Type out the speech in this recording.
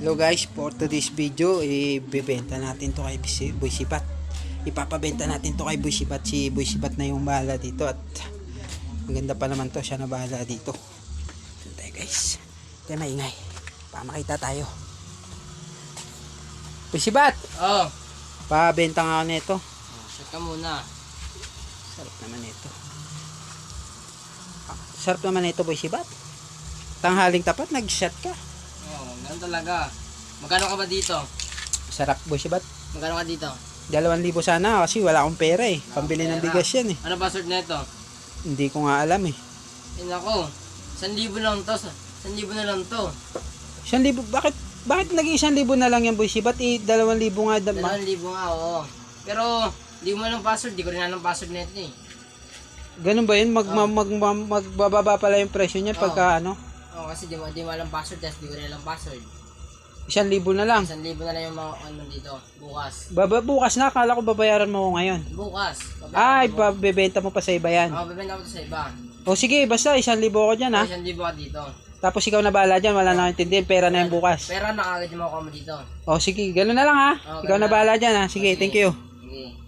Hello guys, for today's video, ibebenta natin to kay Boy Sibat. Ipapabenta natin to kay Boy Sibat. Si Boy Sibat na yung bahala dito at maganda pa naman to, siya na bahala dito. Ito tayo guys. Kaya maingay. Para makita tayo. Boy Sibat! Oh. Pabenta nga ako nito. Shot ka muna. Sarap naman ito. Sarap naman ito Boy Sibat. Tanghaling tapat, nag-shot ka. Oo, ganun talaga. Magkano ka ba dito? Sarap Boy Sibat. Magkano ka dito? 2,000 sana kasi wala akong pera eh. Wala Pambili ng akong pera. bigas yan eh. Ano password na ito? Hindi ko nga alam eh. Eh nako, 1,000 lang to. 1,000 na lang to. 1,000, bakit naging 1,000 na lang yan Boy Sibat? 2,000 nga 2,000 nga, oo. Pero, di mo lang password. Di ko rin alam password na ito eh. Ganun ba yun? Magbababa pala yung presyo niya pagka ano? Oo, kasi di mo alam password. Tapos di ko rin alam password. 1,000 na lang. 1,000 na lang yung mga ano dito. Bukas. Bukas na, akala ko babayaran mo ko ngayon. Bukas. Ay, bebenta mo pa sa iba yan. Oo, bibenta ko to sa iba. O sige, basta 1,000 ako dyan ha. 1,000 ka dito. Tapos ikaw na bahala dyan, wala na akong intindihan, pera na yung bukas. Pera na kagad yung mga mo dito. O sige, ganun na lang ha. Oo, Ikaw ganun na na. bahala dyan ha. Sige, thank you. Sige.